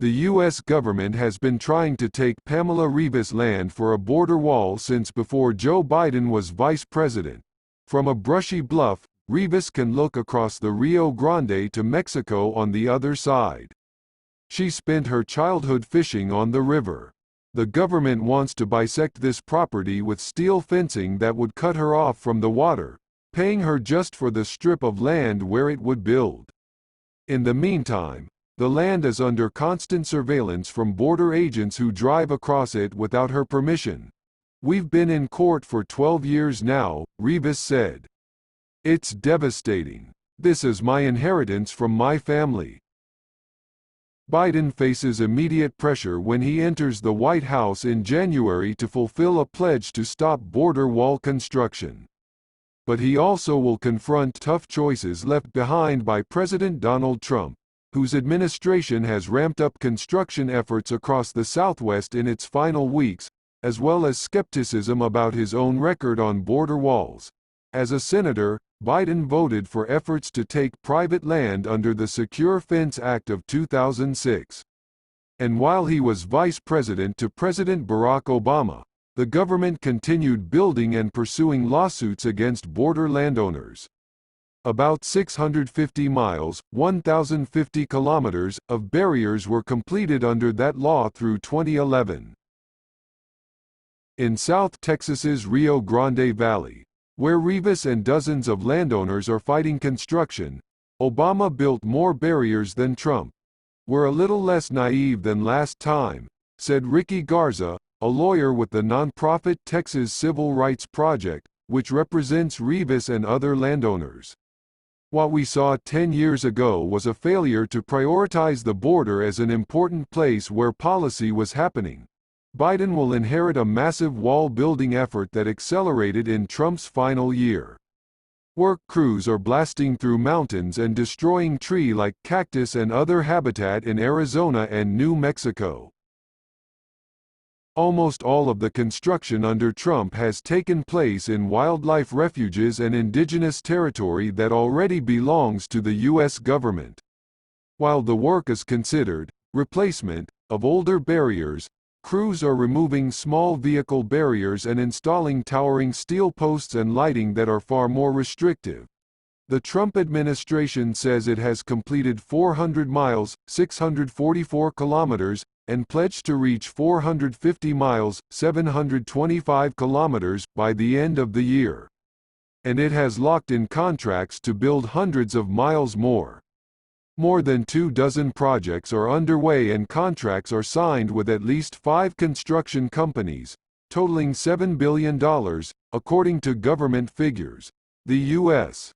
The U.S. government has been trying to take Pamela Rivas land for a border wall since before Joe Biden was vice president. From a brushy bluff, Rivas can look across the Rio Grande to Mexico on the other side. She spent her childhood fishing on the river. The government wants to bisect this property with steel fencing that would cut her off from the water, paying her just for the strip of land where it would build. In the meantime, the land is under constant surveillance from border agents who drive across it without her permission. "We've been in court for 12 years now," Rivas said. "It's devastating. This is my inheritance from my family." Biden faces immediate pressure when he enters the White House in January to fulfill a pledge to stop border wall construction. But he also will confront tough choices left behind by President Donald Trump, whose administration has ramped up construction efforts across the Southwest in its final weeks, as well as skepticism about his own record on border walls. As a senator, Biden voted for efforts to take private land under the Secure Fence Act of 2006. And while he was vice president to President Barack Obama, the government continued building and pursuing lawsuits against border landowners. About 650 miles, 1,050 kilometers, of barriers were completed under that law through 2011. In South Texas's Rio Grande Valley, where Rivas and dozens of landowners are fighting construction, Obama built more barriers than Trump. "We're a little less naive than last time," said Ricky Garza, a lawyer with the nonprofit Texas Civil Rights Project, which represents Rivas and other landowners. "What we saw 10 years ago was a failure to prioritize the border as an important place where policy was happening." Biden will inherit a massive wall-building effort that accelerated in Trump's final year. Work crews are blasting through mountains and destroying trees like cactus and other habitat in Arizona and New Mexico. Almost all of the construction under Trump has taken place in wildlife refuges and indigenous territory that already belongs to the U.S. government. While the work is considered replacement of older barriers, crews are removing small vehicle barriers and installing towering steel posts and lighting that are far more restrictive. The Trump administration says it has completed 400 miles, 644 kilometers, and pledged to reach 450 miles, 725 kilometers, by the end of the year. And it has locked in contracts to build hundreds of miles more. More than 24 projects are underway and contracts are signed with at least 5 construction companies, totaling $7 billion, according to government figures. The U.S.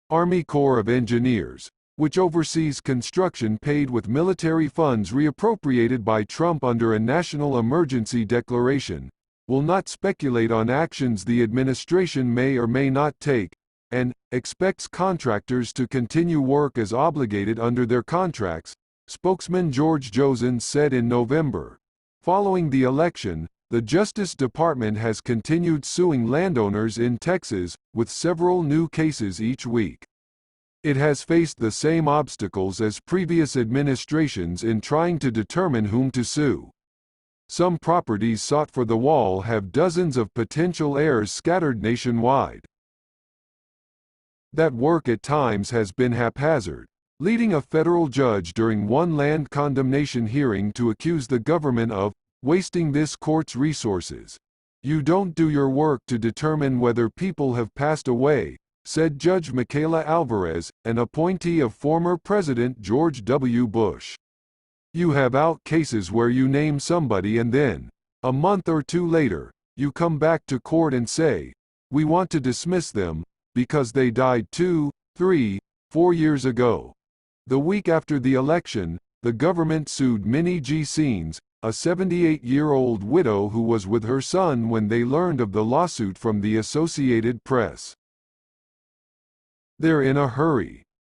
Army Corps of Engineers, which oversees construction paid with military funds reappropriated by Trump under a national emergency declaration, will not speculate on actions the administration may or may not take, and expects contractors to continue work as obligated under their contracts, spokesman George Jozen said in November. Following the election, the Justice Department has continued suing landowners in Texas, with several new cases each week. It has faced the same obstacles as previous administrations in trying to determine whom to sue. Some properties sought for the wall have dozens of potential heirs scattered nationwide. That work at times has been haphazard, leading a federal judge during one land condemnation hearing to accuse the government of wasting this court's resources. "You don't do your work to determine whether people have passed away," said Judge Michaela Alvarez, an appointee of former President George W. Bush. "You have out cases where you name somebody and then, a month or two later, you come back to court and say, 'We want to dismiss them, because they died 2, 3, 4 years ago.'" The week after the election, the government sued Minnie G. Scenes, a 78-year-old widow who was with her son when they learned of the lawsuit from the Associated Press. "They're in a hurry.